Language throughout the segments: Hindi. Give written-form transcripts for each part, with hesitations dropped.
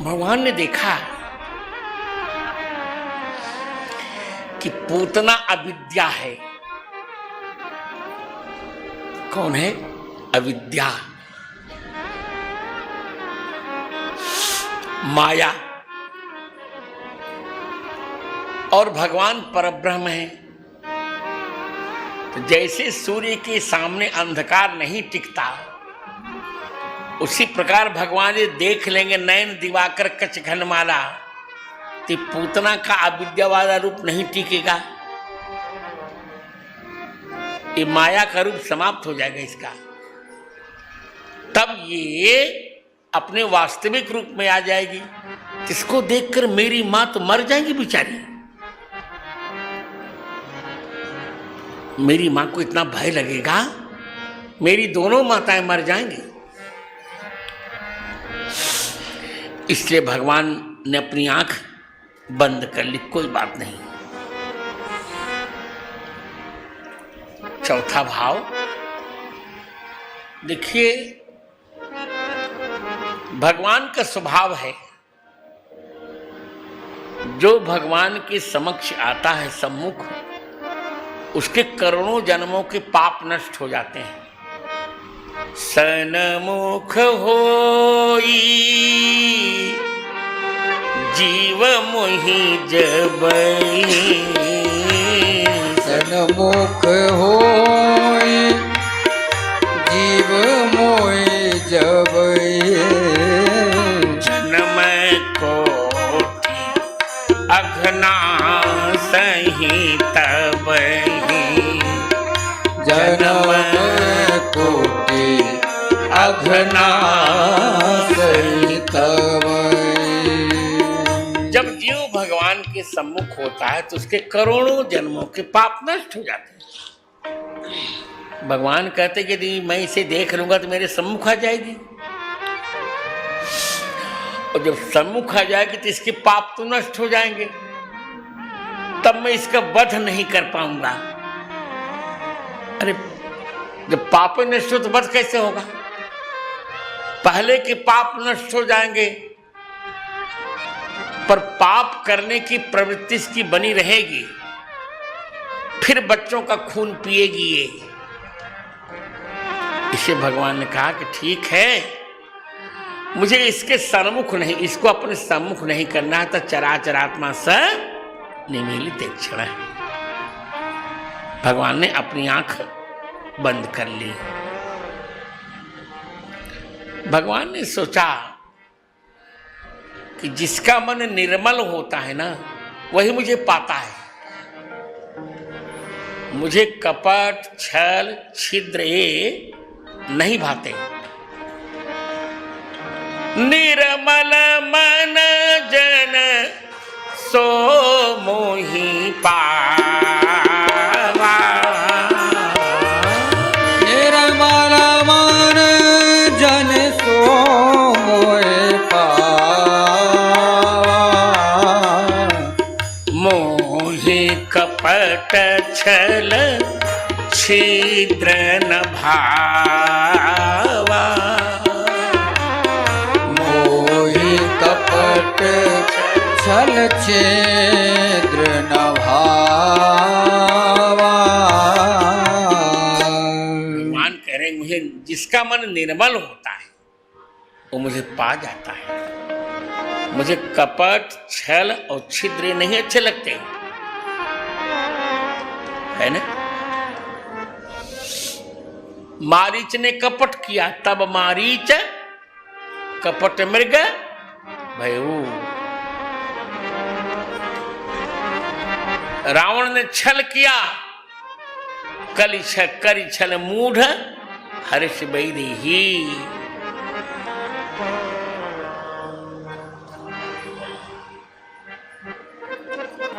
भगवान ने देखा कि पूतना अविद्या है। कौन है? अविद्या, माया, और भगवान परब्रह्म है। तो जैसे सूर्य के सामने अंधकार नहीं टिकता, उसी प्रकार भगवान ये देख लेंगे नयन दिवाकर कच घनमाला, तो पूतना का अविद्या वाला रूप नहीं टिकेगा, ये माया का रूप समाप्त हो जाएगा इसका। तब ये अपने वास्तविक रूप में आ जाएगी। इसको देखकर मेरी मां तो मर जाएगी बेचारी। मेरी मां को इतना भय लगेगा, मेरी दोनों माताएं मर जाएंगी। इसलिए भगवान ने अपनी आंख बंद कर ली। कोई बात नहीं। चौथा भाव देखिए, भगवान का स्वभाव है, जो भगवान के समक्ष आता है सम्मुख, उसके करोड़ों जन्मों के पाप नष्ट हो जाते हैं। सन्मुख होई जीव मोहि जबई, सन्मुख होई जीव मोहि जबई, जन्म कोटि अघना सही तबहि, जन्म कोटि अघना सही तबहि। जब जीव भगवान के सम्मुख होता है तो उसके करोड़ों जन्मों के पाप नष्ट हो जाते हैं। भगवान कहते कि यदि मैं इसे देख लूंगा तो मेरे सम्मुख आ जाएगी, और जब सम्मुख आ जाएगी तो इसके पाप तो नष्ट हो जाएंगे, तब मैं इसका वध नहीं कर पाऊंगा। अरे जब पाप नष्ट हो तो वध कैसे होगा? पहले के पाप नष्ट हो जाएंगे, पर पाप करने की प्रवृत्ति इसकी बनी रहेगी, फिर बच्चों का खून पिएगी ये। इसे भगवान ने कहा कि ठीक है, मुझे इसके सम्मुख नहीं, इसको अपने सम्मुख नहीं करना है, तो चराचरात्मा स निमीलित क्षण है। भगवान ने अपनी आंख बंद कर ली। भगवान ने सोचा कि जिसका मन निर्मल होता है ना, वही मुझे पाता है। मुझे कपट, छल, छिद्र ये नहीं भाते। निर्मल मन जन सो मोहि पावा, निर्मल मन जन सो मोहि पावा, मोहि कपट छल छिद्र न भावा, मोहि कपट छल छिद्र न भावा। भगवान कह रहे मुझे जिसका मन निर्मल होता है वो मुझे पा जाता है। मुझे कपट, छल और छिद्र नहीं अच्छे लगते, है ना? मारीच ने कपट किया, तब मारीच कपट मृग भयऊ। रावण ने छल किया, करि छल मूढ़ हर्ष बैदेही।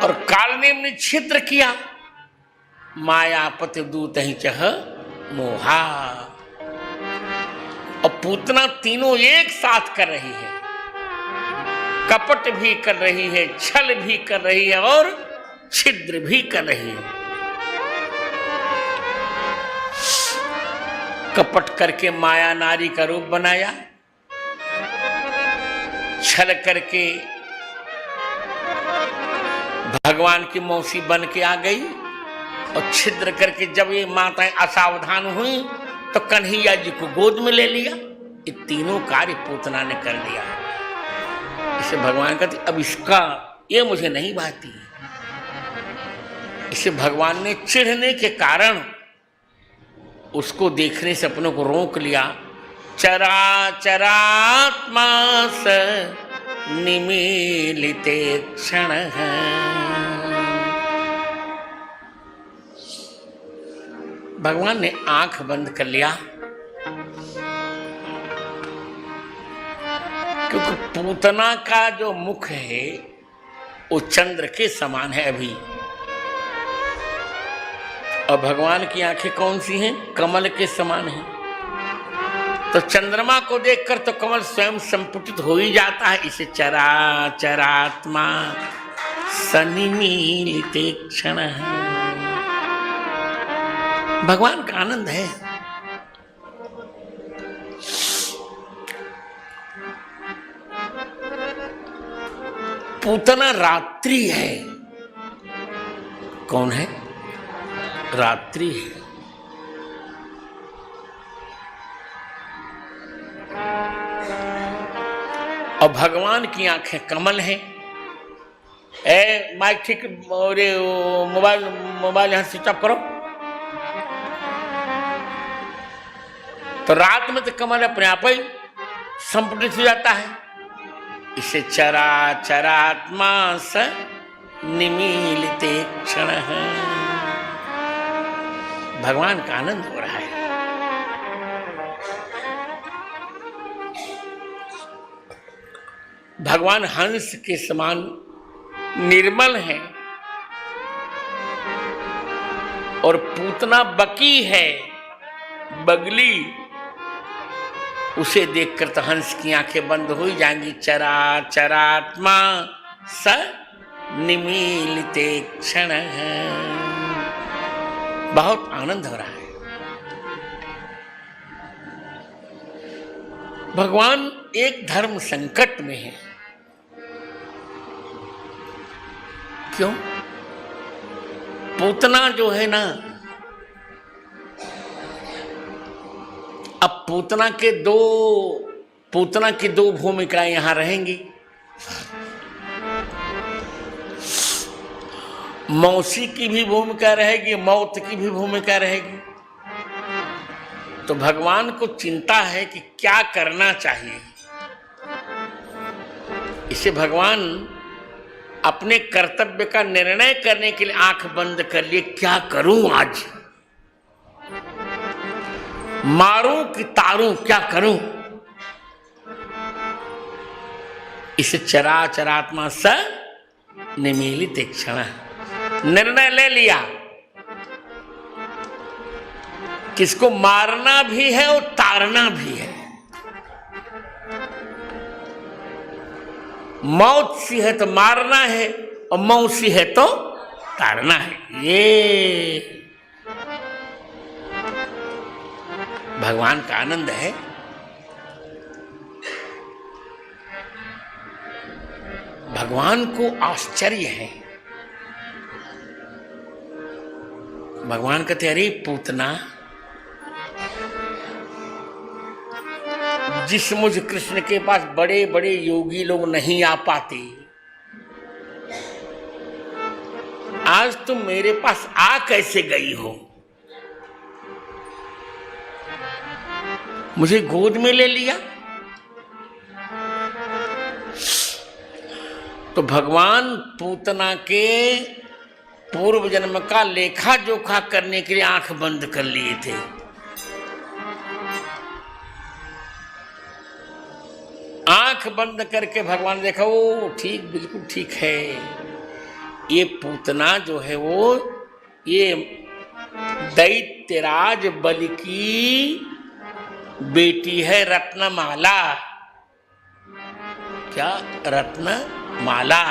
और कालनेम ने छिद्र किया, मायापति दूत ही चह मोहा। और पूतना तीनों एक साथ कर रही है, कपट भी कर रही है, छल भी कर रही है और छिद्र भी कर रही है। कपट करके माया नारी का रूप बनाया, छल करके भगवान की मौसी बन के आ गई और छिद्र करके जब ये माताएं असावधान हुई तो कन्हैया जी को गोद में ले लिया। ये तीनों कार्य पूतना ने कर लिया। इसे भगवान कहते अब इसका ये मुझे नहीं भाती। इसे भगवान ने चिढ़ने के कारण उसको देखने से अपनों को रोक लिया। चराचरात्मा स निमीलिते क्षण है। भगवान ने आंख बंद कर लिया क्योंकि पूतना का जो मुख है वो चंद्र के समान है अभी, और भगवान की आंखें कौन सी हैं? कमल के समान हैं। तो चंद्रमा को देखकर तो कमल स्वयं संपुटित हो ही जाता है। इसे चराचरात्मा सनिमीलिते क्षण है। भगवान का आनंद है। पूतना रात्रि है। कौन है? रात्रि है। और भगवान की आंखें कमल हैं। माइक ठीक, और मोबाइल यहां स्विच ऑफ करो। तो रात में तो कमल अपने आप ही संपुटित हो जाता है। इसे चराचरात्मा स निमीलिते क्षण है। भगवान का आनंद हो रहा है। भगवान हंस के समान निर्मल है और पूतना बकी है, बगली। उसे देखकर तो हंस की आंखें बंद हो ही जाएंगी। चराचरात्मा स निमीलिते क्षण है। बहुत आनंद हो रहा है। भगवान एक धर्म संकट में है। क्यों? पूतना जो है ना, अब पूतना की दो भूमिकाएं यहां रहेंगी। मौसी की भी भूमिका रहेगी, मौत की भी भूमिका रहेगी। तो भगवान को चिंता है कि क्या करना चाहिए। इसे भगवान अपने कर्तव्य का निर्णय करने के लिए आंख बंद कर लिए। क्या करूं आज? मारूं कि तारूं? क्या करूं? इसे चराचरात्मा स निमीलिते क्षण। निर्णय ले लिया, किसको मारना भी है और तारना भी है। मौत सी है तो मारना है और मौत सी है तो तारना है। ये भगवान का आनंद है। भगवान को आश्चर्य है। भगवान कहते अरे पूतना, जिस मुझ कृष्ण के पास बड़े बड़े योगी लोग नहीं आ पाते, आज तुम मेरे पास आ कैसे गई हो? मुझे गोद में ले लिया। तो भगवान पूतना के पूर्व जन्म का लेखा जोखा करने के लिए आंख बंद कर लिए थे। आंख बंद करके भगवान देखा, वो ठीक, बिल्कुल ठीक है। ये पूतना जो है वो ये दैत्यराज बलि की बेटी है, रत्नमाला। क्या? रत्नमाला।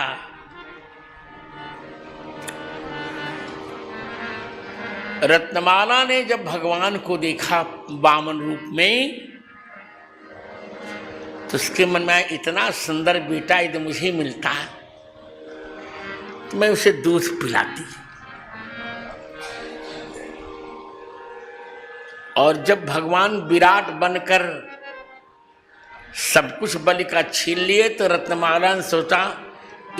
रत्नमाला ने जब भगवान को देखा वामन रूप में तो उसके मन में इतना सुंदर बेटा यदि मुझे मिलता है तो मैं उसे दूध पिलाती। और जब भगवान विराट बनकर सब कुछ बलि का छीन लिए तो रत्नमाला ने सोचा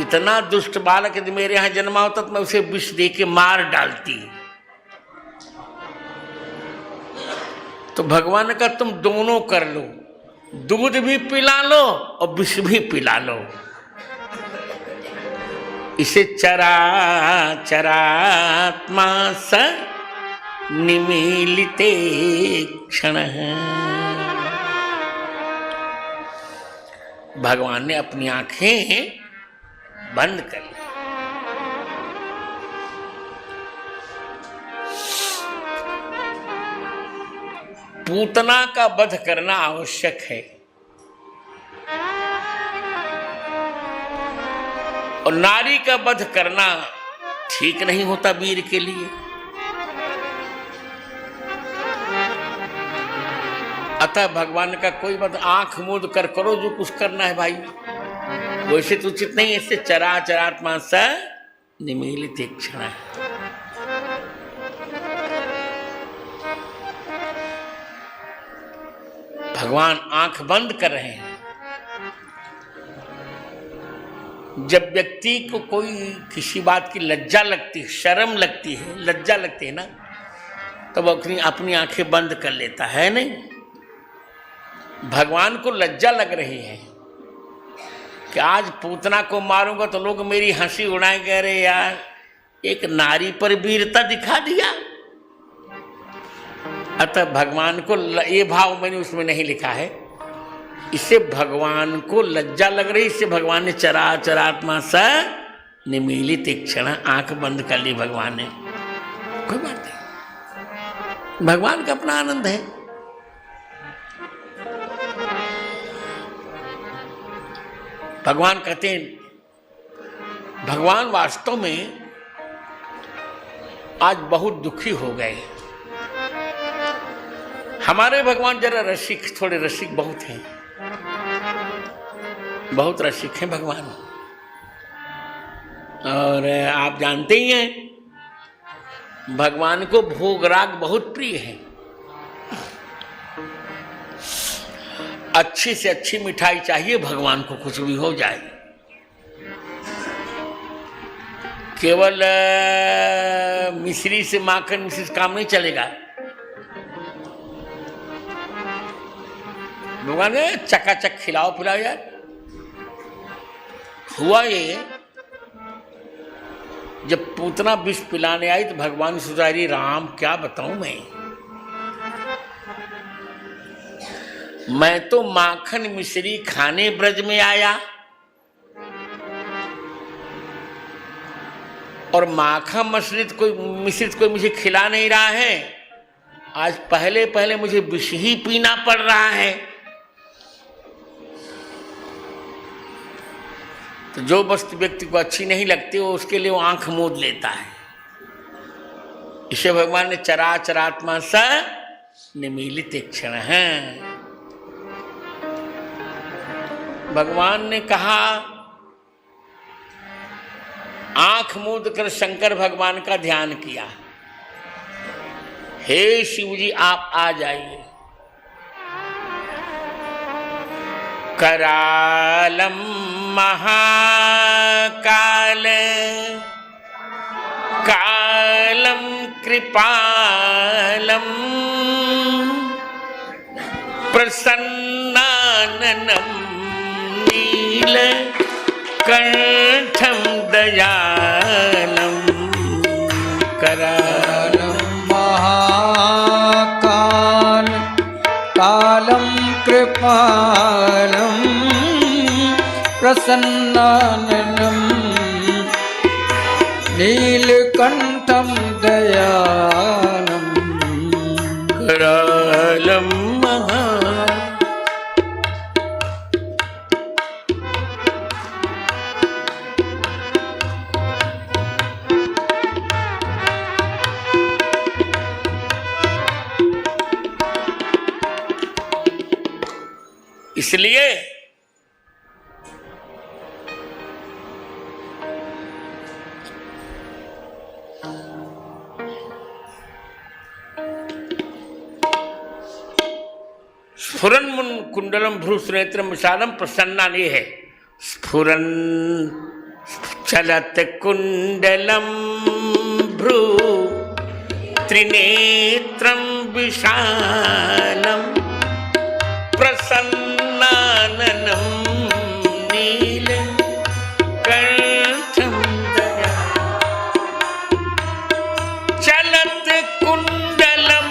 इतना दुष्ट बालक यदि मेरे यहां जन्मा होता तो मैं उसे विष दे के मार डालती। तो भगवान ने कहा तुम दोनों कर लो, दूध भी पिला लो और विष भी पिला लो। इसे चरा चरात्मा स निमीलिते क्षण। भगवान ने अपनी आंखें बंद कर ली। पूतना का वध करना आवश्यक है और नारी का वध करना ठीक नहीं होता वीर के लिए। अतः भगवान का कोई मत आंख मूंद कर करो जो कुछ करना है भाई, वैसे तो उचित नहीं। इससे चरा चरात्मा स निमीलित क्षण। भगवान आंख बंद कर रहे हैं। जब व्यक्ति को कोई किसी बात की लज्जा लगती है, शर्म लगती है, लज्जा लगती है ना, तो वो अपनी आंखें बंद कर लेता है। नहीं, भगवान को लज्जा लग रही है कि आज पूतना को मारूंगा तो लोग मेरी हंसी उड़ाएंगे, अरे यार एक नारी पर वीरता दिखा दिया। अतः भगवान को ये भाव मैंने उसमें नहीं लिखा है, इससे भगवान को लज्जा लग रही, इससे भगवान ने चरा चरात्मा स निमीलित क्षण आंख बंद कर ली भगवान ने। कोई बात नहीं, भगवान का अपना आनंद है। भगवान कहते हैं, भगवान वास्तव में आज बहुत दुखी हो गए। हमारे भगवान जरा रसिक, थोड़े रसिक बहुत हैं, बहुत रसिक हैं भगवान। और आप जानते ही हैं भगवान को भोगराग बहुत प्रिय है। अच्छी से अच्छी मिठाई चाहिए भगवान को, कुछ भी हो जाए। केवल मिश्री से माखन मिश्री से काम नहीं चलेगा। भगवान ने चकाचक खिलाओ पिलाओ यार। हुआ ये, जब पूतना विष पिलाने आई तो भगवान सुधारी राम क्या बताऊं मैं तो माखन मिश्री खाने ब्रज में आया और माखन मिश्रित कोई मुझे खिला नहीं रहा है। आज पहले पहले मुझे विष ही पीना पड़ रहा है। तो जो वस्तु व्यक्ति को अच्छी नहीं लगती वो उसके लिए वो आंख मूंद लेता है। इसे भगवान ने चरा चरात्मा स निमीलित क्षण है। भगवान ने कहा, आंख मूंद कर शंकर भगवान का ध्यान किया, हे शिव जी आप आ जाइए। करालम महाकाल कालम कृपालम प्रसन्नाननम नील कंठम दयालम। करालम महाकाल कालम कृपालम प्रसन्नाननम नीलकंठम दयालम। करालम महा इसलिए स्फुरन मुन कुंडलम भ्रू सुनेत्रम विशालम प्रसन्ना ये है स्फुरन चलत कुंडलम भ्रू त्रिनेत्रम विशालम प्रसन्नाननम नील कंठम दया चलत कुंडलम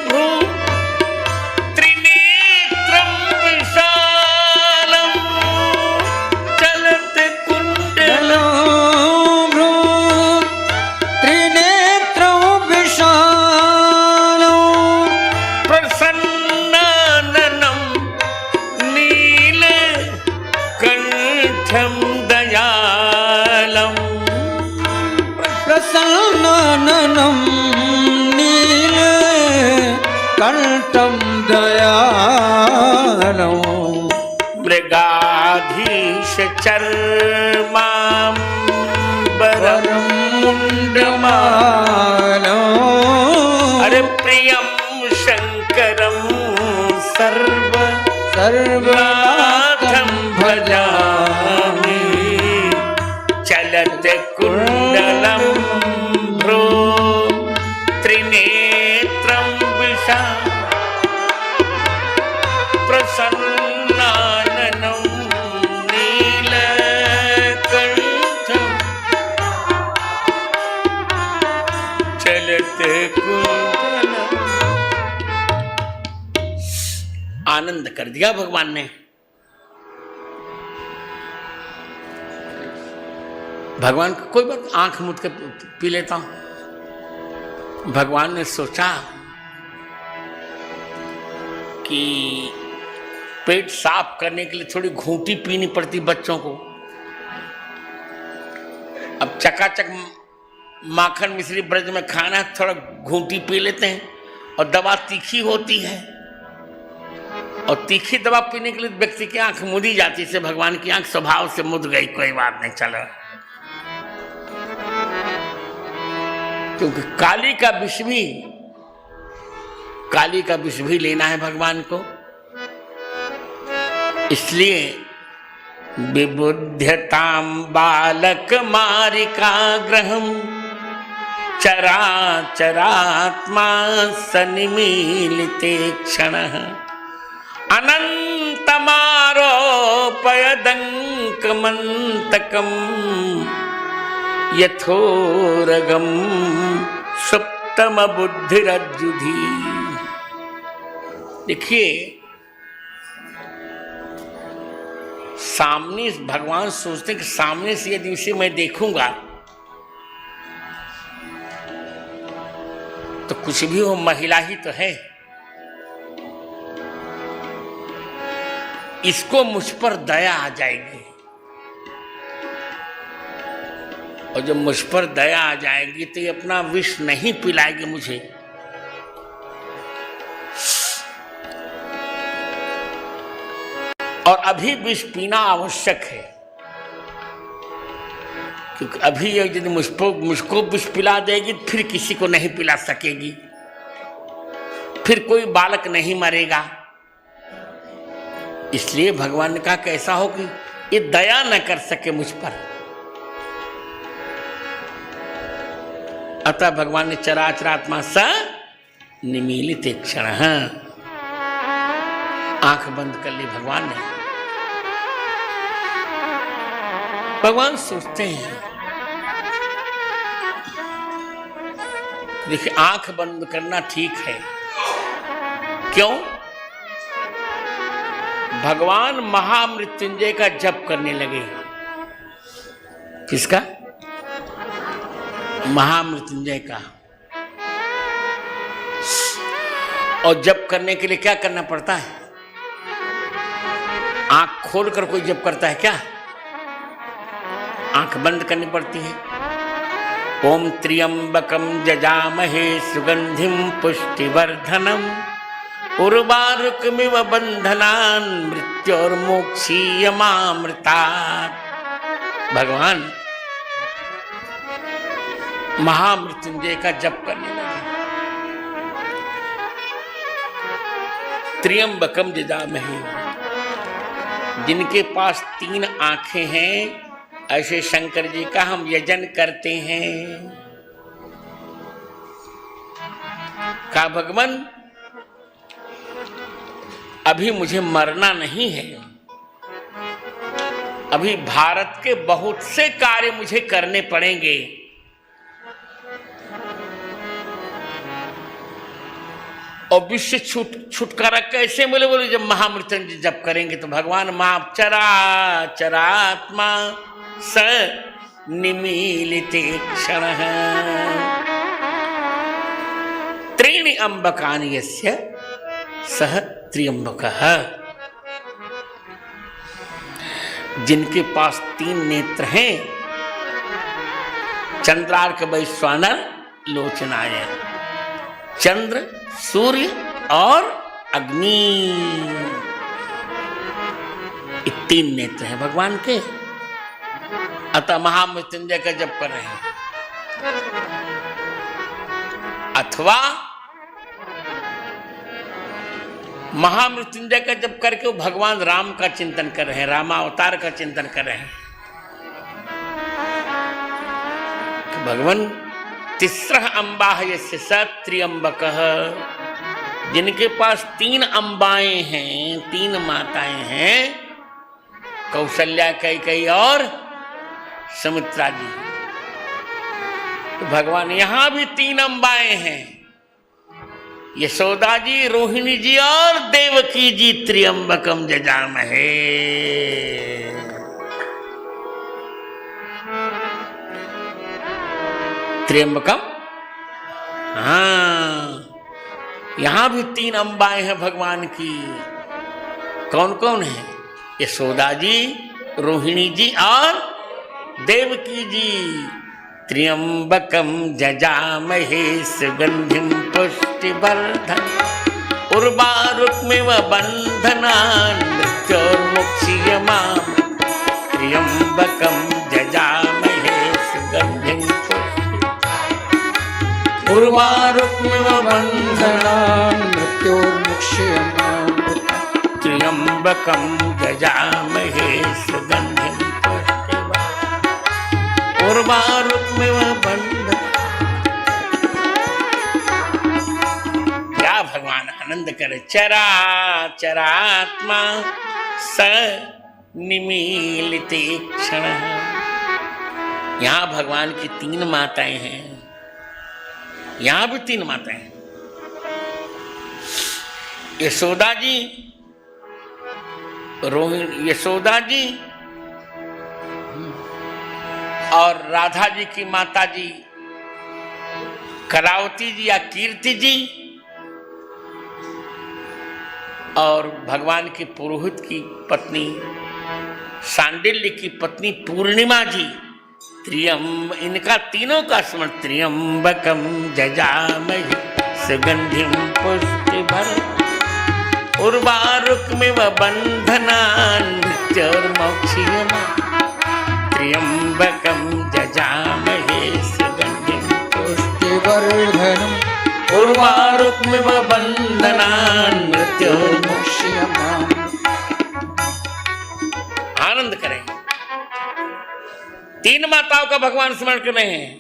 भ्रू त्रिनेत्रम विशालम चलत कुंडलम प्रसन्नाननं नीलकण्ठं दयालं मृगाधीश चर्माम्बरं मुण्डमालं अरे प्रियं शंकरं सर्वनाथं भजामि चलत कुंडलम भ्रू त्रिनेत्रम विशाल प्रसन्नाननं नीलकण्ठं चलत कुंडलम। आनंद कर दिया भगवान ने। भगवान को कोई बात आंख मूंद के पी लेता हूं। भगवान ने सोचा कि पेट साफ करने के लिए थोड़ी घूंटी पीनी पड़ती बच्चों को। अब चकाचक माखन मिश्री ब्रज में खाना है, थोड़ा घूंटी पी लेते हैं। और दवा तीखी होती है और तीखी दवा पीने के लिए व्यक्ति की आंख मुदी जाती है। भगवान की आंख स्वभाव से मुद गई, कोई बात नहीं, चलो। क्योंकि काली का विष भी लेना है भगवान को, इसलिए विबुध्यताम बालक मारिका ग्रहम चराचरात्मा सनिमीलिते क्षणः अनंतमारोपयदंकमंतकम यथोरगम सुप्तम बुद्धिरज्जुधि। देखिए, सामने भगवान सोचते हैं कि सामने से यदि उसे मैं देखूंगा तो कुछ भी हो, महिला ही तो है, इसको मुझ पर दया आ जाएगी। और जब मुझ पर दया आ जाएगी तो ये अपना विष नहीं पिलाएगी मुझे। और अभी विष पीना आवश्यक है, क्योंकि अभी ये यदि मुझको विष पिला देगी फिर किसी को नहीं पिला सकेगी, फिर कोई बालक नहीं मरेगा। इसलिए भगवान ने कहा कि ऐसा हो कि ये दया न कर सके मुझ पर। अतः भगवान ने चराचरात्मा स निमीलित क्षण आंख बंद कर ली भगवान ने। भगवान सोचते हैं, देखिए आंख बंद करना ठीक है। क्यों? भगवान महामृत्युंजय का जप करने लगे। किसका? महामृत्युंजय का। और जप करने के लिए क्या करना पड़ता है? आंख खोलकर कोई जप करता है क्या? आंख बंद करनी पड़ती है। ओम त्र्यंबकम जजामहे सुगंधिम पुष्टिवर्धनम उर्वारुकमिव बंधनान मृत्योर्मोक्षीयमामृतात्। भगवान महामृत्युंजय का जप करने लगे। त्र्यंबकम जजामहे, जिनके पास 3 आंखें हैं, ऐसे शंकर जी का हम यजन करते हैं। का भगवान अभी मुझे मरना नहीं है, अभी भारत के बहुत से कार्य मुझे करने पड़ेंगे। और विश्व छुटकारा कैसे मिले? बोले जब महामृत्युंजय जप करेंगे तो भगवान माप चरात्मा स निमीलिते क्षण त्रीणि अंबकानि यस्य सह त्र्यंबकः, जिनके पास 3 नेत्र हैं, चंद्रार्क वैश्वानर लोचनाय, चंद्र, सूर्य और अग्नि, ये 3 नेत्र हैं भगवान के। अतः महामृत्युंजय का जप कर रहे हैं, अथवा महामृत्युंजय का जप करके वो भगवान राम का चिंतन कर रहे हैं, रामावतार का चिंतन कर रहे हैं। भगवान तिस्रः अंबाः यस्य स त्र्यंबकः, जिनके पास 3 अंबाएं हैं, 3 माताएं हैं, कौशल्या, कैकेयी और सुमित्रा जी। तो भगवान यहां भी 3 अंबाएं हैं, यशोदा जी, रोहिणी जी और देवकी जी। त्र्यंबकम जजामहे, त्र्यंबकम, हाँ, यहां भी 3 अंबाएं हैं भगवान की। कौन कौन है? यशोदा जी, रोहिणी जी और देवकी जी। त्र्यंबकम जजामहे सुगंधिम पुष्टिवर्धन उर्वारुकमिव बंधनान् मृत्योर्मुक्षीयमामृतम्। त्र्यंबकम जजामहे सुगंधिम उर्वारुकमिव बन्धनान् मृत्योर्मुक्षीयमामृतम्। त्र्यंबकम जजामहे सुगंधिम पुष्टिवर्धनम् उर्वारुकमिव बन्धनान्। क्या भगवान आनंद करे। चरात्मा स निमीलिते क्षण। यहां भगवान की 3 माताएं हैं, यहां भी 3 माताएं हैं। यशोदा जी, रोहिणी, यशोदा जी और राधा जी की माता जी कलावती जी या कीर्ति जी, और भगवान के पुरोहित की पत्नी सांडिल्य की पत्नी पूर्णिमा जी। इनका तीनों का स्मरण। त्र्यंबकम जजामहे सुगंधिम पुष्टिवर्धनम् उर्वारुकमिव बन्धनान् मृत्योर्मुक्षीयमामृतम्। त्र्यंबकम जजामहे सुगंधिम पुष्टिवर्धनम् उर्वारुकमिव बन्धनान् मृत्योर्मुक्षीयमामृतम्। आनंद करें। 3 माताओं का भगवान स्मरण कर रहे हैं।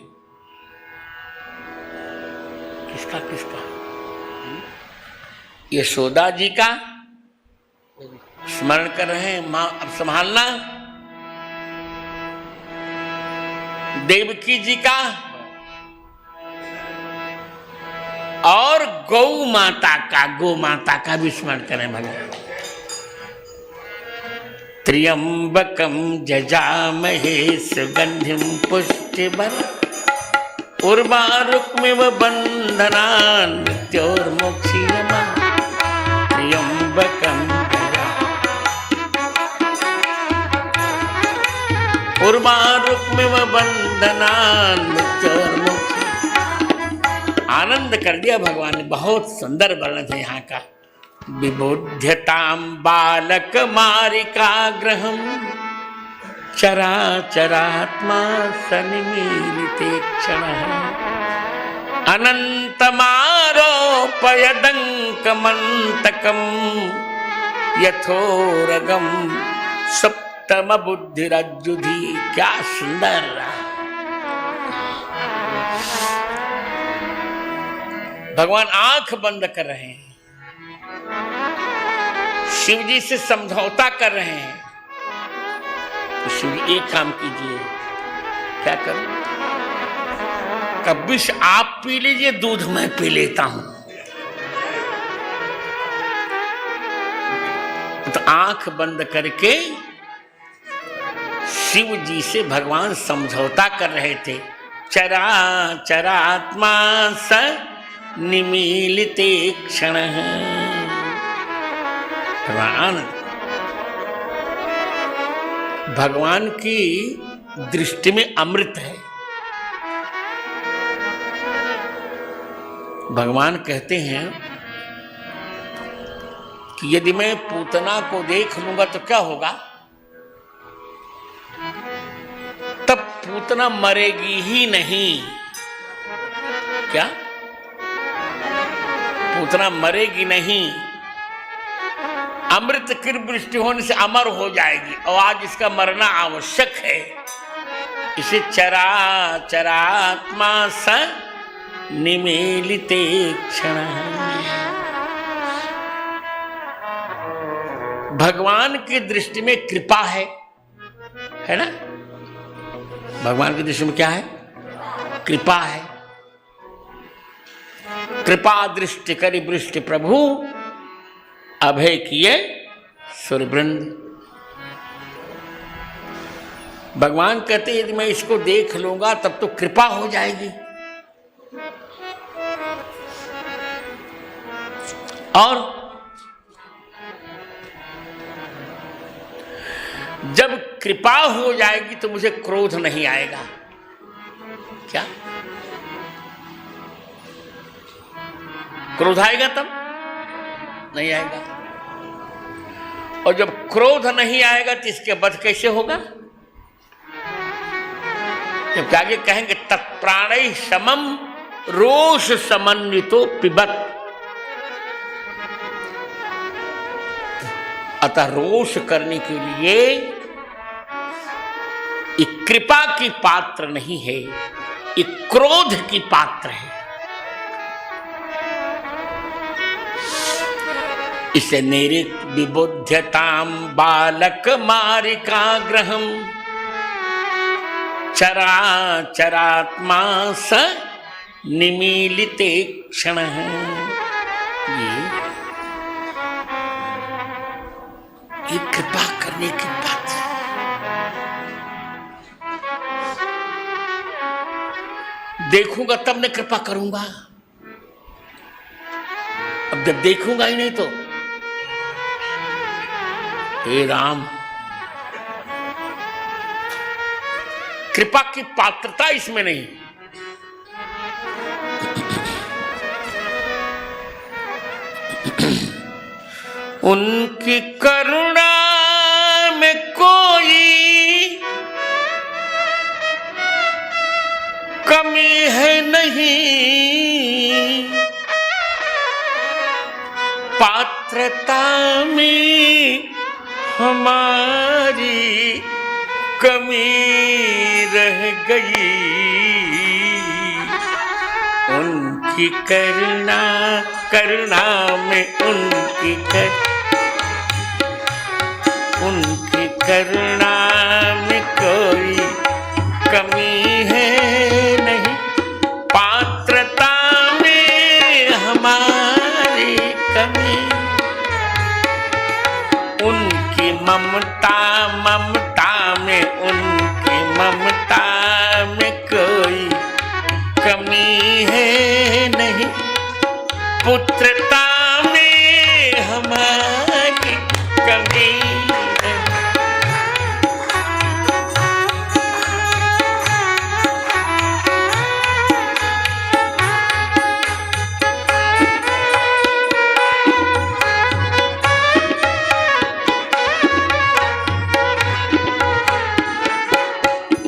किसका किसका? यशोदा जी का स्मरण कर रहे हैं, मां अब संभालना। देवकी जी का और गौ माता का भी स्मरण करें भगवान। त्र्यंबकम जजामहे सुगंधिम पुष्टिवर्धनम् उर्वारुकमिव बन्धनान् मृत्योर्मुक्षीयमामृतम्। त्र्यंबकम उर्वारुकमिव बन्धनान् मृत्योर्मुक्षीयमामृतम्। आनंद कर दिया भगवान ने। बहुत सुंदर वर्णन है यहाँ का। विबुध्यतां बालक मारिकाग्रहं चराचरात्मा सनिमीलिते क्षणः। अनंतमारोपयदंकमंतकम यथोरगम सप्तम बुद्धिरज्जुधि। क्या सुंदर। भगवान आंख बंद कर रहे हैं, शिव जी से समझौता कर रहे हैं। तो शिव जी एक काम कीजिए, क्या करूं? विष आप पी लीजिए, दूध मैं पी लेता हूं। तो आंख बंद करके शिव जी से भगवान समझौता कर रहे थे। चरा चरात्मा स निमीलिते क्षण। भगवान की दृष्टि में अमृत है। भगवान कहते हैं कि यदि मैं पूतना को देख लूंगा तो क्या होगा? तब पूतना मरेगी ही नहीं। क्या? पूतना मरेगी नहीं, अमृत की वृष्टि होने से अमर हो जाएगी, और आज इसका मरना आवश्यक है। इसे चरा चरात्मा स निमीलिते क्षण। भगवान की दृष्टि में कृपा है ना? भगवान की दृष्टि में क्या है? कृपा है। कृपा दृष्टि करि वृष्टि प्रभु, अभय किए सुरवृंद। भगवान कहते यदि मैं इसको देख लूंगा तब तो कृपा हो जाएगी। और जब कृपा हो जाएगी तो मुझे क्रोध नहीं आएगा। क्या? क्रोध आएगा तब? नहीं आएगा। और जब क्रोध नहीं आएगा तो इसके वध कैसे होगा? जब आगे कहेंगे तत्प्राणै समम रोष समन्वितो पिबत। अतः रोष करने के लिए ये कृपा की पात्र नहीं है, ये क्रोध की पात्र है। इसे निरित विबुध्यताम बालक मारिकाग्रहम चरा चरात्मा स निमीलिते क्षण। ये कृपा करने की बात है। देखूंगा तब मैं कृपा करूंगा। अब जब देखूंगा ही नहीं तो हे राम, कृपा की पात्रता इसमें नहीं। उनकी करुणा में कोई कमी है नहीं, पात्रता में हमारी कमी रह गई। उनकी करुणा में उनकी करुणा में कोई कमी है नहीं, पात्रता में हमारी कमी। उनकी ममता में उनकी ममता में कोई कमी है नहीं, पुत्रता में हमारी कमी है।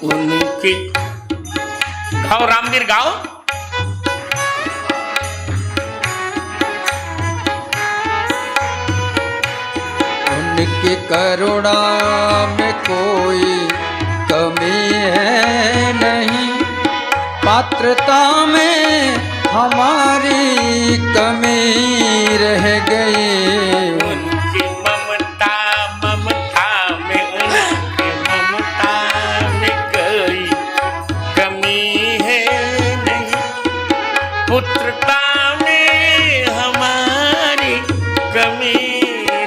उनकी गाओ रामवीर गाओ। उनकी करुणा में कोई कमी है नहीं, पात्रता में हमारी कमी रह गई। उनकी ममता ममता में, उनकी ममता में कोई कमी है नहीं, पुत्रता में हमारी कमी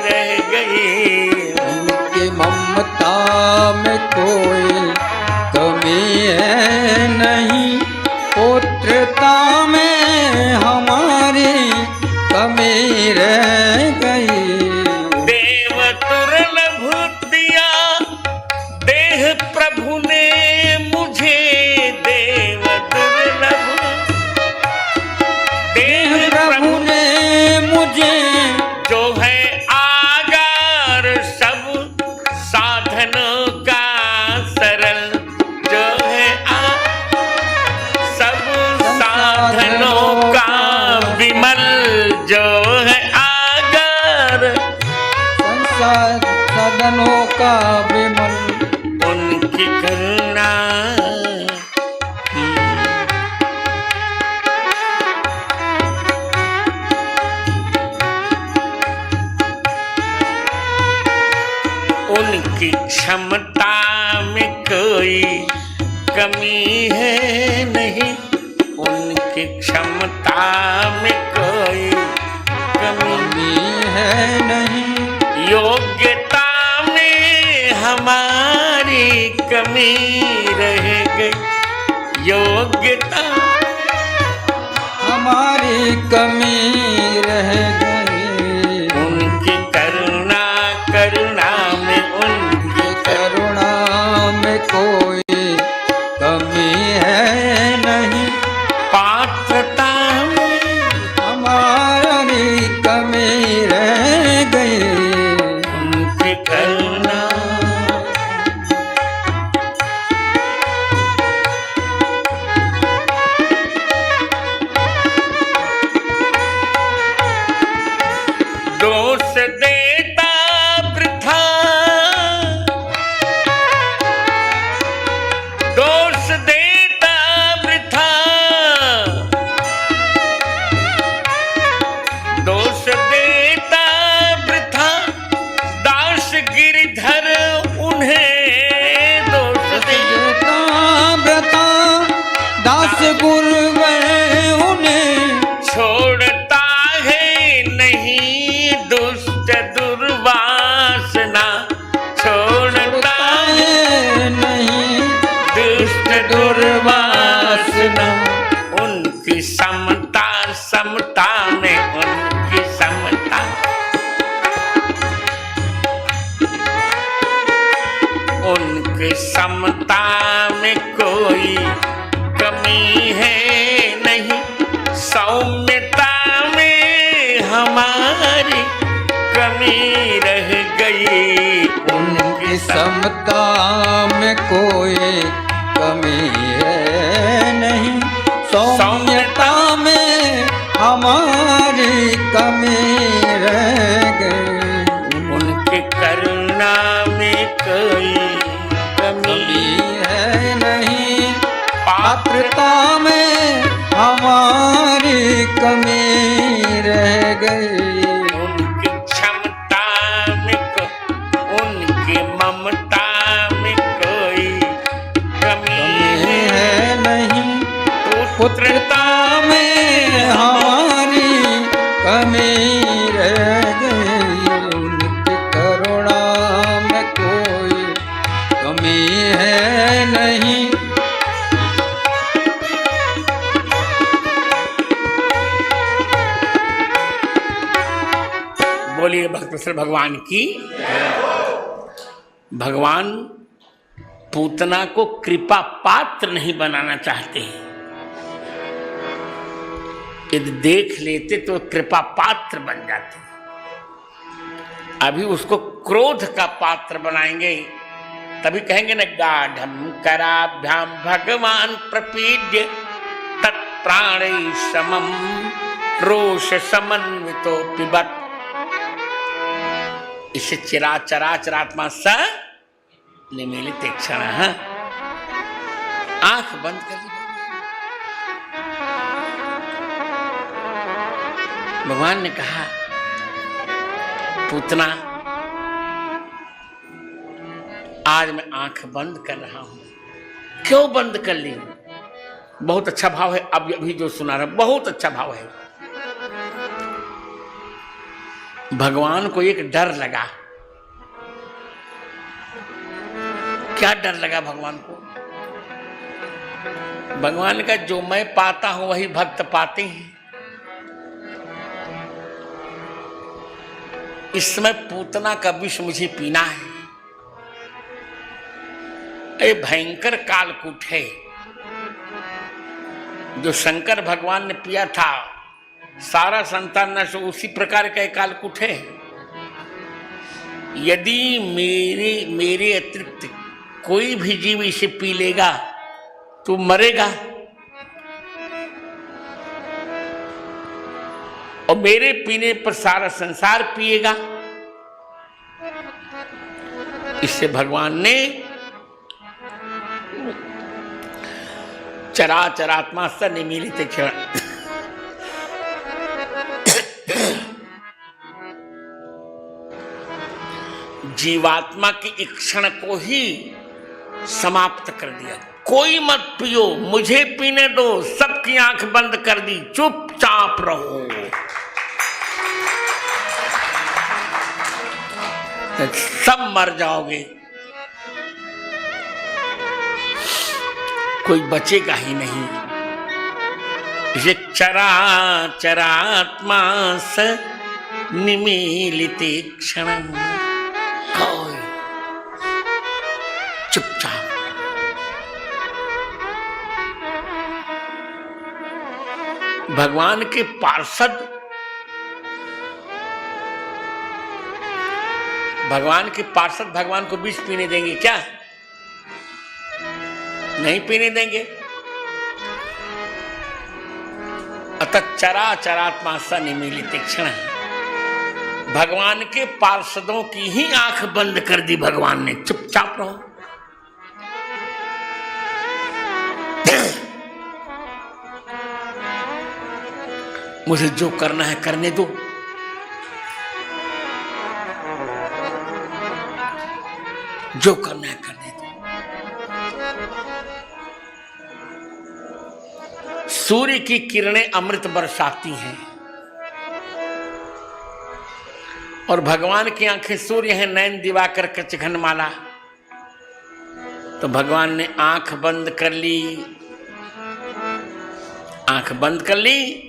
रह गई। उनकी ममता में कोई कमी है नहीं, पुत्रता में हमारी कमी रह गई। देव दुर्लभ दिया देह प्रभु ने मुझे, देव दुर्लभ देह प्रभु ने मुझे, जो है आगार सब साधनों का सरल, जो है सब साधनों का विमल, जो है आगार संसार साधनों का विमल। उनकी करुणा। उनकी क्षमता में कोई कमी है नहीं, उनकी क्षमता में कोई कमी है नहीं, योग्यता में हमारी कमी रह गई, योग्यता हमारी कमी रह गई। उनकी करुणा, करुणा में, उनकी करुणा में कोई कमी है नहीं, पात्रता में हमारी कमी रह गई। उनकी करुणा। दोष देता वृथा, दोष देता वृथा, दोष देता वृथा, दास गिरधर उन्हें दोष देता व्रता दास गुरुवर उन्हें, छोड़ता है नहीं दुष्ट दुर्वासना, छोड़ता है नहीं दुष्ट दुर्वासना। उनकी समता, समता में, उनकी समता, उनकी समता में कोई कमी है नहीं, सौम्यता में हमारी कमी रह गई। उनकी समता में कोई कमी है नहीं, सौम्यता में हमारी कमी रह गई। उनकी करुणा में कोई कमी है नहीं, पात्रता में हमारी कमी रह गई। उनकी क्षमता में उनकी ममता में कोई कमी है नहीं, पुत्रता में हमारी कमी रह गई। उनकी करुणा में कोई कमी है नहीं, बोलिए भक्तेश्वर भगवान की। भगवान पूतना को कृपा पात्र नहीं बनाना चाहते हैं, यदि देख लेते तो कृपा पात्र बन जाते। अभी उसको क्रोध का पात्र बनाएंगे, तभी कहेंगे न गाढ़म कराभ्याम भगवान प्रपीड्य तत्प्राणे समम रोष समन्वितो पिबत। इसे चराचरात्मा स निमीलित क्षण। आंख बंद कर दी। भगवान ने कहा, पूतना आज मैं आंख बंद कर रहा हूं। क्यों बंद कर ली? बहुत अच्छा भाव है। अब अभी जो सुना रहा बहुत अच्छा भाव है। भगवान को एक डर लगा। क्या डर लगा भगवान को? भगवान का जो मैं पाता हूं वही भक्त पाते हैं। इस समय पूतना का विष मुझे पीना है। ये भयंकर कालकूट है जो शंकर भगवान ने पिया था। सारा संतान नष्ट, उसी प्रकार का एक कालकूट है। यदि मेरे अतिरिक्त कोई भी जीव इसे पी लेगा तो मरेगा, और मेरे पीने पर सारा संसार पिएगा। इससे भगवान ने चराचरात्मा स निमीलित क्षण, जीवात्मा की इक्षण को ही समाप्त कर दिया। कोई मत पियो, मुझे पीने दो। सबकी आंख बंद कर दी, चुपचाप रहो। सब मर जाओगे, कोई बचेगा ही नहीं। ये चराचरात्मा स निमीलित क्षण, चुपचाप। भगवान के पार्षद भगवान को विष पीने देंगे क्या? नहीं पीने देंगे। अतः चराचरात्मा स निमीलित क्षण, भगवान के पार्षदों की ही आंख बंद कर दी भगवान ने। चुपचाप रहो। मुझे जो करना है करने दो। जो करना है करने दो। सूर्य की किरणें अमृत बरसाती हैं और भगवान की आंखें सूर्य हैं, नयन दिवाकर कच घनमाला। तो भगवान ने आंख बंद कर ली, आंख बंद कर ली,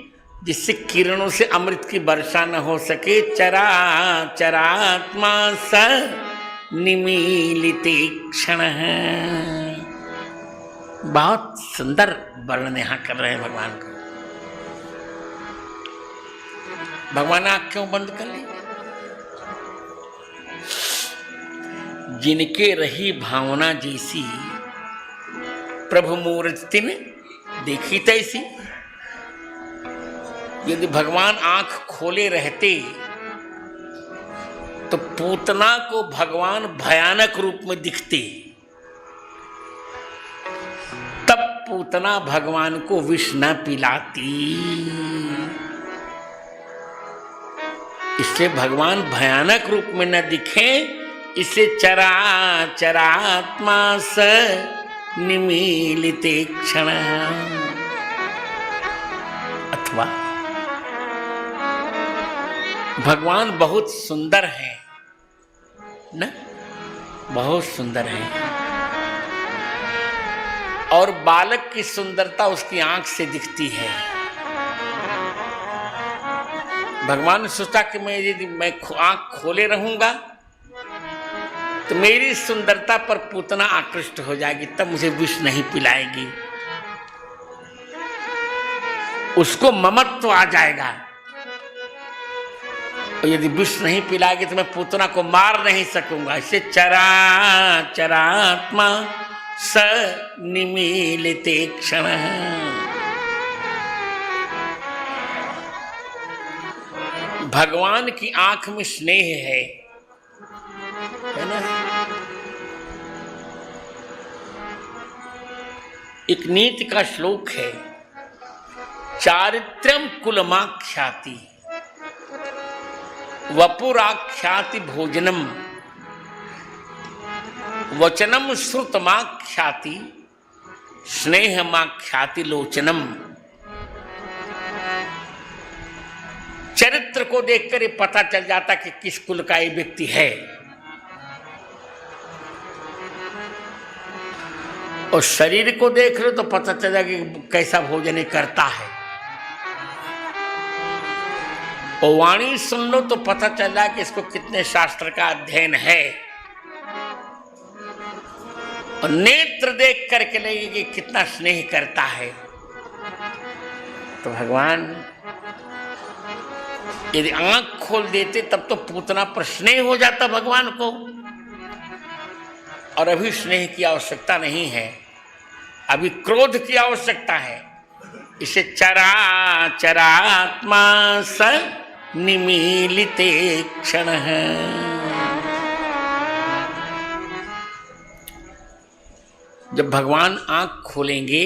जिससे किरणों से अमृत की वर्षा न हो सके। चराचरात्मा स निमीलित क्षण। बहुत सुंदर वर्णन यहां कर रहे हैं भगवान को। भगवान आंख क्यों बंद कर ली? जिनके रही भावना जैसी, प्रभु मूर्ति ने देखी तैसी। यदि भगवान आंख खोले रहते तो पूतना को भगवान भयानक रूप में दिखते, तब पूतना भगवान को विष न पिलाती। इसलिए भगवान भयानक रूप में न दिखे, इसे चराचरात्मा स निमीलित क्षण। अथवा भगवान बहुत सुंदर है ना, बहुत सुंदर है, और बालक की सुंदरता उसकी आंख से दिखती है। भगवान ने सोचा कि मैं आंख खोले रहूंगा तो मेरी सुंदरता पर पूतना आकृष्ट हो जाएगी, तब मुझे विष नहीं पिलाएगी। उसको ममत्व आ जाएगा, और यदि विष नहीं पिलाएगी तो मैं पूतना को मार नहीं सकूंगा। इसे चराचरात्मा स निमीलित क्षण। भगवान की आंख में स्नेह है, है ना। एक नीति का श्लोक है, चारित्रम कुलमाख्याति वपुराख्याति भोजनम वचनम श्रुतमाख्याति स्नेहमाख्याति लोचनम। चरित्र को देखकर ये पता चल जाता कि किस कुल का ये व्यक्ति है, और शरीर को देख लो तो पता चल जाएगा कि कैसा भोजन करता है, और वाणी सुन लो तो पता चल जाए कि इसको कितने शास्त्र का अध्ययन है, और नेत्र देख करके लगे कि कितना स्नेह करता है। तो भगवान यदि आंख खोल देते तब तो पूतना पर स्नेह हो जाता भगवान को, और अभी स्नेह की आवश्यकता नहीं है, अभी क्रोध की आवश्यकता है। इसे चरा चरात्मा स निमीलिते क्षण है। जब भगवान आंख खोलेंगे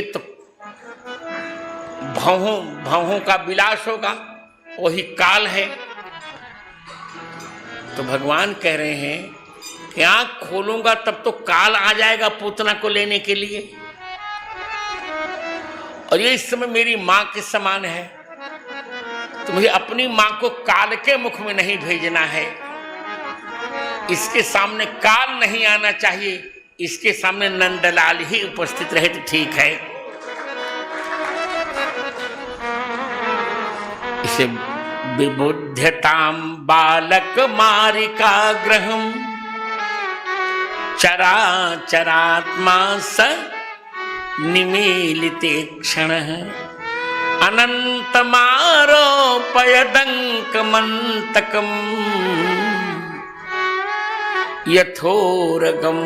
तो भवों का विलास होगा, वही काल है। तो भगवान कह रहे हैं कि आंख खोलूंगा तब तो काल आ जाएगा पूतना को लेने के लिए, और ये इस समय मेरी मां के समान है, तो मुझे अपनी मां को काल के मुख में नहीं भेजना है। इसके सामने काल नहीं आना चाहिए, इसके सामने नंदलाल ही उपस्थित रहे तो ठीक है। इसे विबुध्यताम बालक मारिका ग्रहम चरा चरात्मा स निमीलिते क्षण अनंतमारोपयदंक मंतकम यथोरगम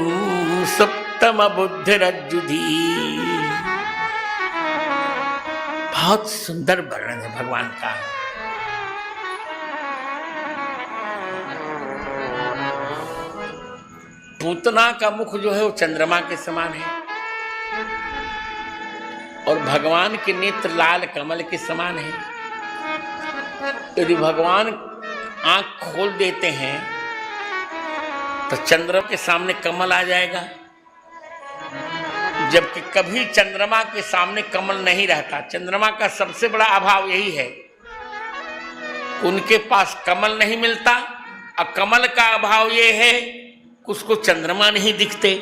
सुप्तम बुद्धिरज्जुधी। बहुत सुंदर वर्णन है भगवान का। पूतना का मुख जो है वो चंद्रमा के समान है, और भगवान के नेत्र लाल कमल के समान है। यदि भगवान आंख खोल देते हैं तो चंद्रमा के सामने कमल आ जाएगा, जबकि कभी चंद्रमा के सामने कमल नहीं रहता। चंद्रमा का सबसे बड़ा अभाव यही है, उनके पास कमल नहीं मिलता, और कमल का अभाव ये है उसको चंद्रमा नहीं दिखते।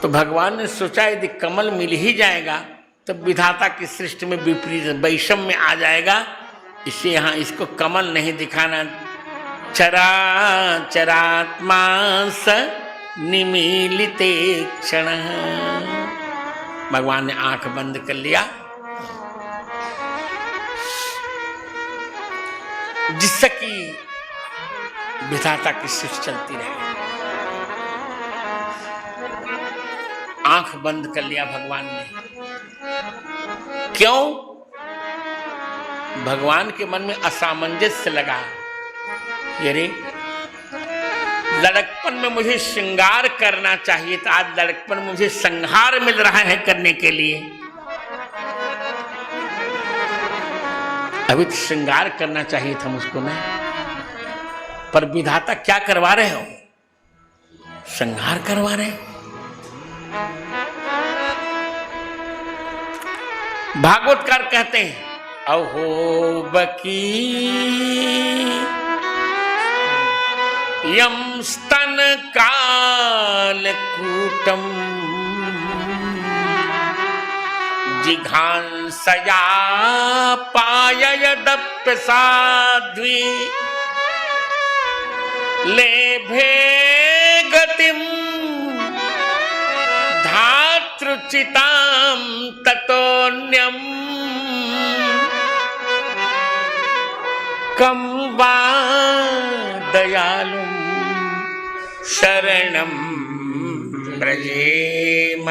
तो भगवान ने सोचा यदि कमल मिल ही जाएगा तो विधाता की सृष्टि में विपरीत वैषम्य आ जाएगा, इससे यहाँ इसको कमल नहीं दिखाना। चरा चरात्मा स निमीलिते क्षण। भगवान ने आंख बंद कर लिया, जिससे कि विधाता की सृष्टि चलती रहे। आंख बंद कर लिया भगवान ने। क्यों? भगवान के मन में असामंजस्य लगा, अरे लड़कपन में मुझे श्रृंगार करना चाहिए था, आज लड़कपन में मुझे संहार मिल रहा है करने के लिए। अभी तो श्रृंगार करना चाहिए था मुझको ना, पर विधाता क्या करवा रहे हो? संहार करवा रहे हो। भागवतकार कहते हैं, अहो बकी यम स्तन काल कूटम जिघांसया पाययदप्य साध्वी लेभे गतिम धातृचितां ततोन्यम कम वा दयालुं शरणं ब्रजेम।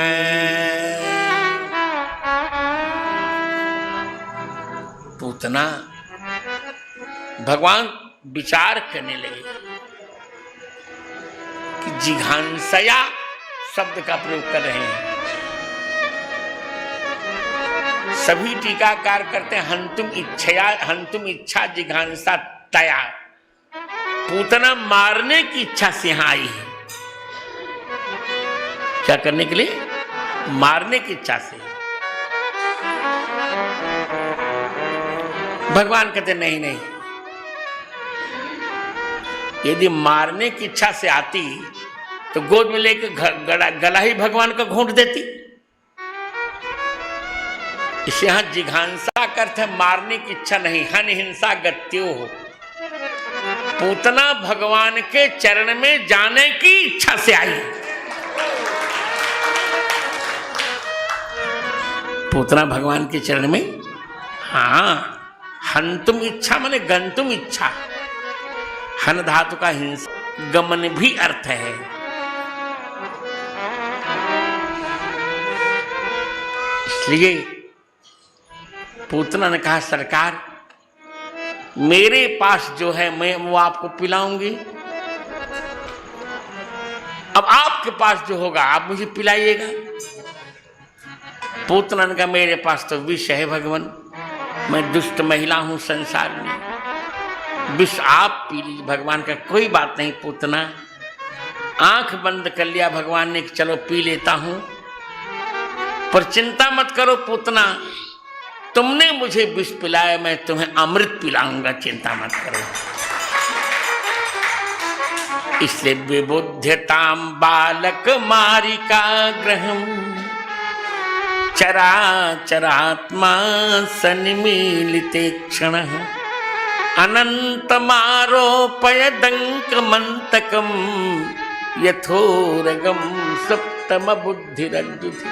पूतना भगवान विचार करने लगे कि जिघांसया शब्द का प्रयोग कर रहे हैं। सभी टीकाकार करते हैं हंतुम इच्छा जिघांसा तया। पूतना मारने की इच्छा से यहां आई है। क्या करने के लिए? मारने की इच्छा से। भगवान कहते नहीं नहीं, यदि मारने की इच्छा से आती तो गोद में लेकर गला ही भगवान का घोंट देती। इसे यहां जिघांसा का अर्थ है मारने की इच्छा नहीं, हन हिंसा गत्यो हो। पूतना भगवान के चरण में जाने की इच्छा से आई। पूतना भगवान के चरण में, हाँ, हंतुम इच्छा माने गंतुम इच्छा। हन धातु का हिंसा गमन भी अर्थ है। इसलिए पूतना ने कहा सरकार मेरे पास जो है मैं वो आपको पिलाऊंगी, अब आपके पास जो होगा आप मुझे पिलाइएगा। पूतना ने कहा मेरे पास तो विष है भगवान, मैं दुष्ट महिला हूं संसार में, विष आप पी लीजिए। भगवान का कोई बात नहीं पूतना। आंख बंद कर लिया भगवान ने कि चलो पी लेता हूं, पर चिंता मत करो पूतना, तुमने मुझे विष पिलाया, मैं तुम्हें अमृत पिलाऊंगा, चिंता मत करो। इसलिए विबुध्यताम बालक मारिका ग्रहम चराचरात्मा सन्मीलिते क्षण अनंतमारोपय डंकमंतकम यथोरगम सप्तम बुद्धिरज्जुति।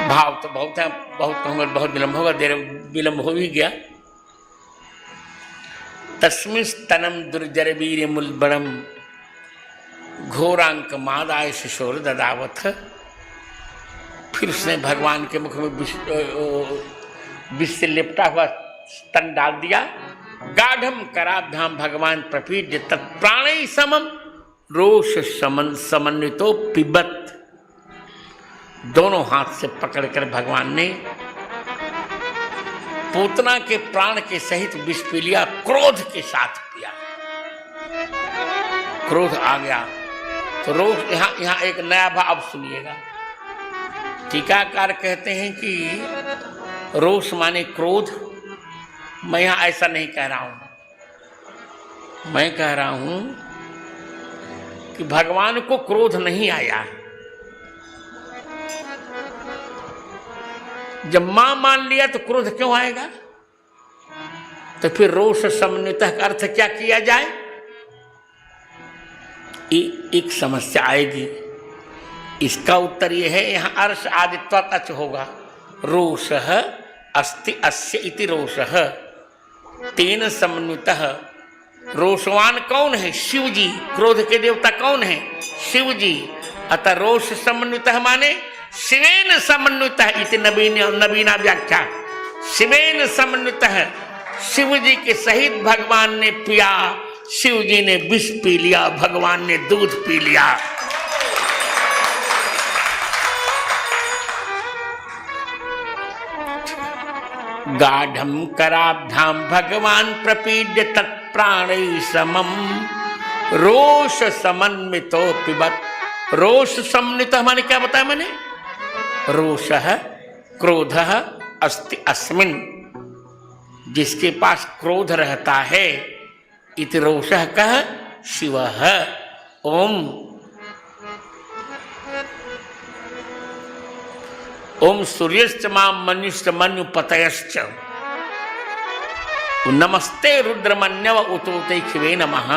भाव तो बहुत है, बहुत कहूंगा बहुत विलंब होगा, देर विलंब हो ही गया। तस्मिस्तनम दुर्जर वीर मुलबड़म घोरांक मादाय शिशोर ददावथ। फिर उसने भगवान के मुख में विष से लिपटा हुआ स्तन डाल दिया। गाढ़म कराभ्याम भगवान प्रपीड्य तत्प्राणै समम रोष समन्वितो पिबत। दोनों हाथ से पकड़कर भगवान ने पूतना के प्राण के सहित विष पी लिया, क्रोध के साथ पिया। क्रोध आ गया तो रोष, यहां एक नया भाव सुनिएगा। टीकाकार कहते हैं कि रोष माने क्रोध। मैं यहां ऐसा नहीं कह रहा हूं, मैं कह रहा हूं कि भगवान को क्रोध नहीं आया। जब मां मान लिया तो क्रोध क्यों आएगा? तो फिर रोष समन्वित का अर्थ क्या किया जाए? एक समस्या आएगी। इसका उत्तर यह है, यहां अर्ष आदित्वात अच होगा। रोषः अस्ति अस्य इति रोषः तेन समन्वितः। रोषवान कौन है? शिव जी। क्रोध के देवता कौन है? शिव जी। अतः रोष समन्वितः माने शिवेन समन्वितः इति नवीना व्याख्या। शिवेन समन्वितः, शिव जी के सहित भगवान ने पिया। शिव जी ने विष पी लिया, भगवान ने दूध पी लिया। गाढ़म कराभ्याम भगवान प्रपीड्य तत्प्राणै समम रोष समन्वितो पिबत। रोष समन्वित माने क्या बताया मैंने? रोषः क्रोधः अस्ति अस्मिन्, जिसके पास क्रोध रहता है। इति रोषः कह शिवः। ओम ओम सूर्यश्च मां मनुष्य मनु पतयश्च नमस्ते रुद्रमन्यव उतोते शिवे नमः।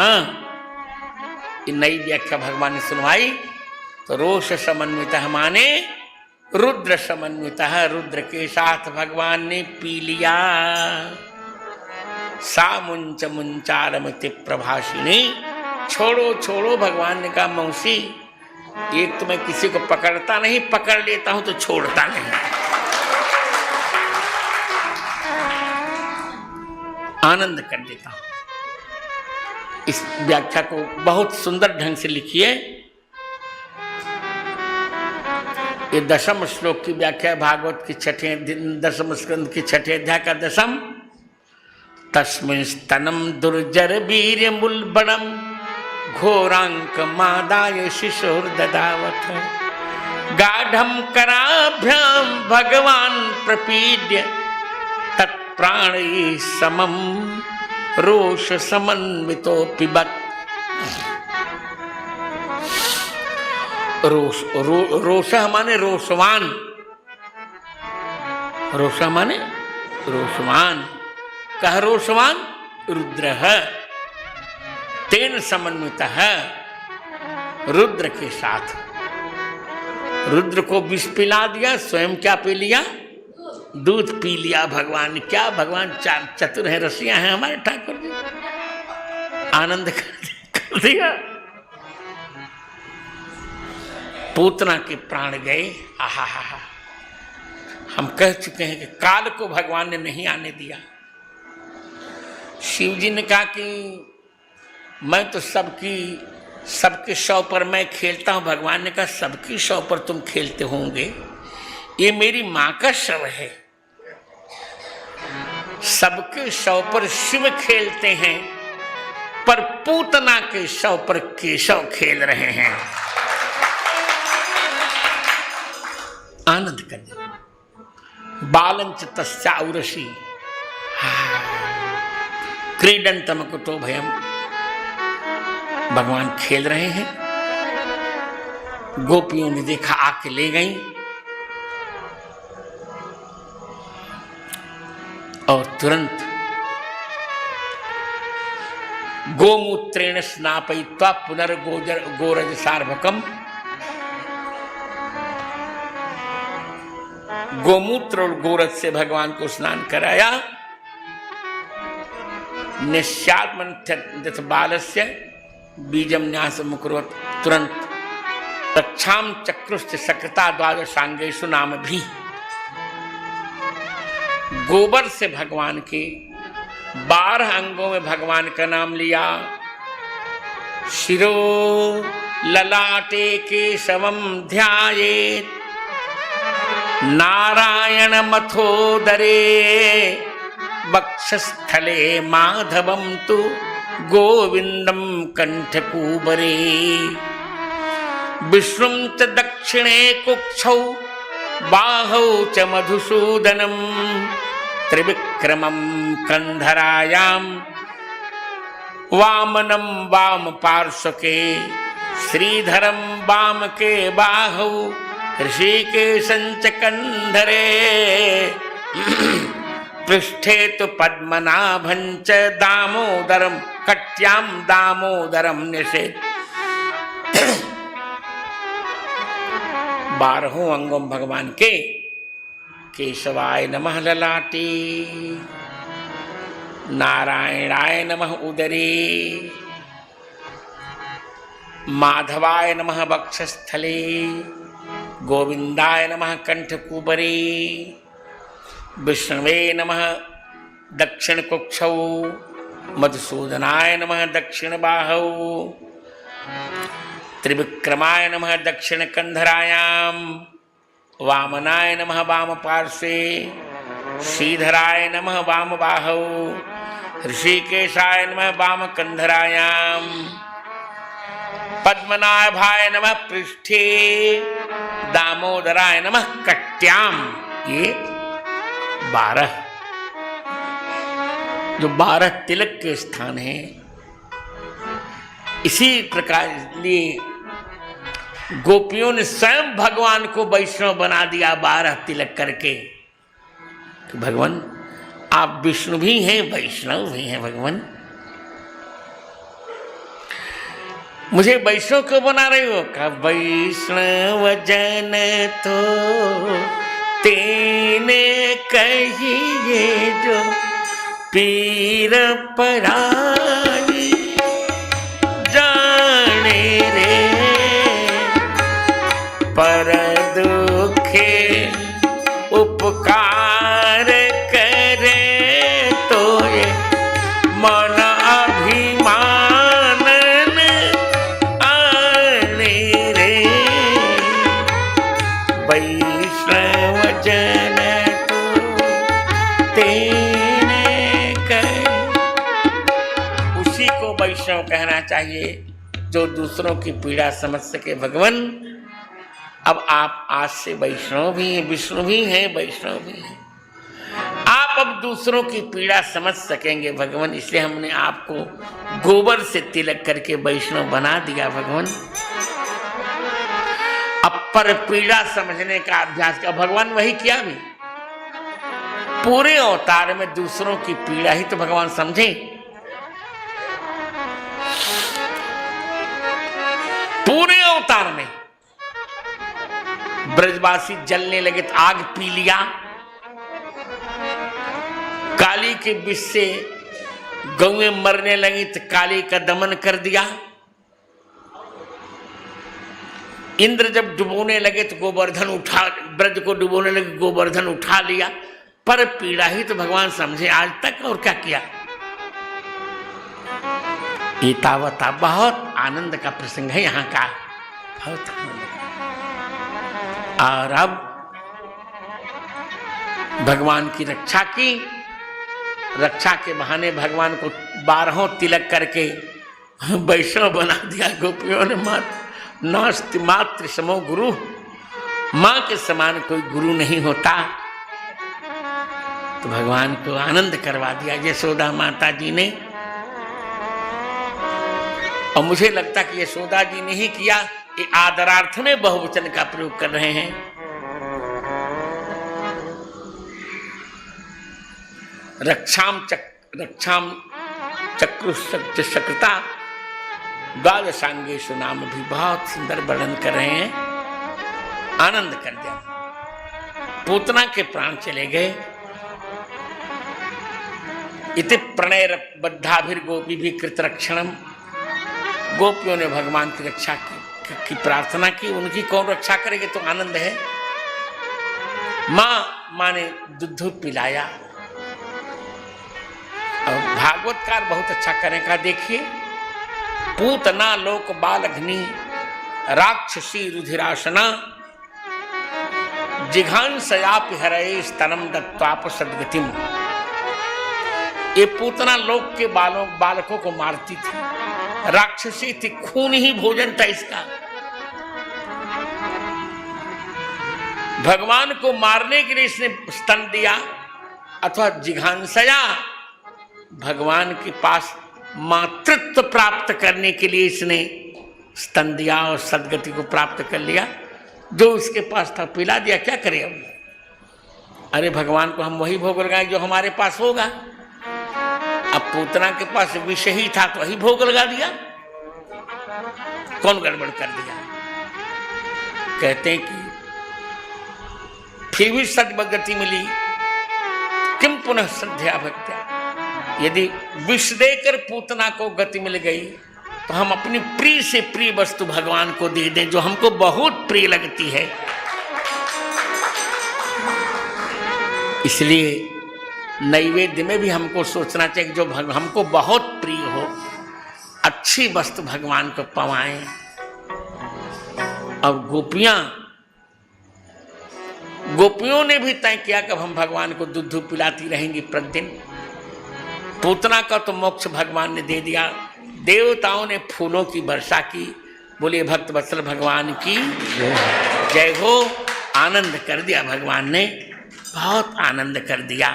नई व्याख्या भगवान ने सुनवाई तो रोष समन्वितः माने रुद्र समन्वितः, रुद्र के साथ भगवान ने पी लिया। सा मुंच मुंचारमति प्रभाषिणी। छोड़ो छोड़ो, भगवान ने कहा मौसी एक तो मैं किसी को पकड़ता नहीं, पकड़ लेता हूं तो छोड़ता नहीं। आनंद कर देता हूं। इस व्याख्या को बहुत सुंदर ढंग से लिखिए। ये दशम श्लोक की व्याख्या भागवत की छठे दशम स्कंद की छठे अध्याय का दशम। तस्मिन् स्तनम दुर्जर वीर्य मूलबणम घोरांक मादाय शिशुर्ददावथ गाढ़ं कराभ्याम भगवान प्रपीड्य तत्प्राणैः समम रोष समन्वितो पिबत। रोष माने रोषवान, रोष माने रोषवान। कह रोषवान रुद्र तेन समन्वित है, रुद्र के साथ। रुद्र को विष पिला दिया, स्वयं क्या पी लिया? दूध पी लिया। भगवान क्या, भगवान चतुर है, रसिया है हमारे ठाकुर जी। आनंद कर दिया। पूतना के प्राण गए। आहा हा हा। हम कह चुके हैं कि काल को भगवान ने नहीं आने दिया। शिव जी ने कहा कि मैं तो सबके शव पर मैं खेलता हूं। भगवान ने कहा सबकी शव पर तुम खेलते होंगे, ये मेरी मां का शव है। सबके शव पर शिव खेलते हैं, पर पूतना के शव पर केशव खेल रहे हैं। आनंद कर। बालंच तस्या उर्वशी क्रीडंतम कुतो भयम। भगवान खेल रहे हैं। गोपियों ने देखा, आके ले गई और तुरंत गोमूत्रेण स्नापयित्वा पुनर्गोरज सार्वकम। गोमूत्र और गोरज से भगवान को स्नान कराया। निश्चात्मन्यथ बालस्य बीजम न्यासम कुर्वत। तुरंत रक्षाम चक्रुश्च सकृता द्वादशांगेषु नाम भी। गोबर से भगवान के 12 अंगों में भगवान का नाम लिया। शिरो ललाटे केशवम ध्यायेत् नारायण मथोदरे वक्षस्थले माधवम तु गोविंदम कंठकूबरे। विष्णुं च दक्षिणे कुक्षौ बाहौ च मधुसूदनम त्रिविक्रमं कंधरायां वामनं वाम पार्श्वके श्रीधरं वाम के बाहौ ऋषिकेशं च कंधरे पृष्ठे तो पद्मनाभं च दामोदरम कट्यां दामोदरम निषेध। 12 अंगों भगवान के। केशवाय नमः ललाटे, नारायणाय नमः उदरे, माधवाय नमः वक्षस्थले, गोविंदाय नमः कंठकुबरे, विष्णवे नमः दक्षिण कुक्षौ, मधुसूदनाय नमः दक्षिण बाहौ, त्रिविक्रमाय नमः दक्षिण कंधरायां, वामनाय नमः वाम पार्श्वे, श्रीधराय नमः वाम बाहौ, ऋषिकेशाय नमः वाम कंधरायां, पद्मनाभाय नमः पृष्ठे, दामोदराय नमः कट्यां। ये 12 जो 12 तिलक के स्थान हैं। इसी प्रकार लिए गोपियों ने स्वयं भगवान को वैष्णव बना दिया 12 तिलक करके। तो भगवान आप विष्णु भी हैं, वैष्णव भी हैं। भगवान मुझे वैष्णव क्यों बना रहे हो? का वैष्णव जन तो तेने कहिए जो पीर पराई जाने रे। दुखे उपकार करे तो ये मन अभिमान आने रे। वैष्णव जन तो तेने कहे। उसी को वैष्णव कहना चाहिए जो दूसरों की पीड़ा समझ सके। भगवान अब आप आज से वैष्णव भी हैं, विष्णु भी हैं, वैष्णव भी हैं। आप अब दूसरों की पीड़ा समझ सकेंगे भगवान, इसलिए हमने आपको गोबर से तिलक करके वैष्णव बना दिया भगवान। अब पर पीड़ा समझने का अभ्यास का भगवान वही किया भी। पूरे अवतार में दूसरों की पीड़ा ही तो भगवान समझे। पूरे अवतार में ब्रजवासी जलने लगे तो आग पी लिया, काली के विष से गौएं मरने लगी तो काली का दमन कर दिया, इंद्र जब डुबोने लगे तो गोवर्धन उठा, ब्रज को डुबोने लगे गोवर्धन उठा लिया। पर पीड़ा ही तो भगवान समझे आज तक, और क्या किया। एतावता बहुत आनंद का प्रसंग है यहाँ का, बहुत आनंद। और अब भगवान की रक्षा की, रक्षा के बहाने भगवान को 12 तिलक करके वैष्णव बना दिया गोपियों ने। नास्ति मातृ समो गुरु, मां के समान कोई गुरु नहीं होता। तो भगवान को आनंद करवा दिया यशोदा माता जी ने। और मुझे लगता कि यशोदा जी ने ही किया, ये आदरार्थ में बहुवचन का प्रयोग कर रहे हैं। रक्षाम चक्रुशक्रता द्वादशांगेषु नाम भी बहुत सुंदर वर्णन कर रहे हैं, आनंद कर दिया। पूतना के प्राण चले गए। इति प्रणय बद्धाभिर्गोपी भी कृत रक्षणम। गोपियों ने भगवान की रक्षा की प्रार्थना की, उनकी कौन रक्षा करेगी, तो आनंद है। मां ने दूध पिलाया। और भागवतकार बहुत अच्छा करेगा, देखिए। पूतना लोक बालघ्नी राक्षसी रुधिरासना जिघांसयाप हरये स्तनम दत्ताप सद्गतिम। ये पूतना लोक के बालकों को मारती थी, राक्षसी थी, खून ही भोजन था इसका। भगवान को मारने के लिए इसने स्तन दिया, अथवा जिघांसया, भगवान के पास मातृत्व प्राप्त करने के लिए इसने स्तन दिया और सद्गति को प्राप्त कर लिया। जो उसके पास था पिला दिया, क्या करें अब। अरे भगवान को हम वही भोग लगाए जो हमारे पास होगा। अब पूतना के पास विष ही था तो वही भोग लगा दिया, कौन गड़बड़ कर दिया। कहते हैं कि फिर भी सद्गति मिली, किम पुनः श्रद्धा भक्त्या। यदि विष देकर पूतना को गति मिल गई तो हम अपनी प्रिय से प्रिय वस्तु भगवान को दे दें जो हमको बहुत प्रिय लगती है। इसलिए नैवेद्य में भी हमको सोचना चाहिए जो हमको बहुत प्रिय हो, अच्छी वस्तु भगवान को पवाएं। और गोपियों ने भी तय किया कि हम भगवान को दूध पिलाती रहेंगी प्रतिदिन। पूतना का तो मोक्ष भगवान ने दे दिया, देवताओं ने फूलों की वर्षा की। बोलिए भक्त वत्सल भगवान की जय हो। आनंद कर दिया भगवान ने, बहुत आनंद कर दिया।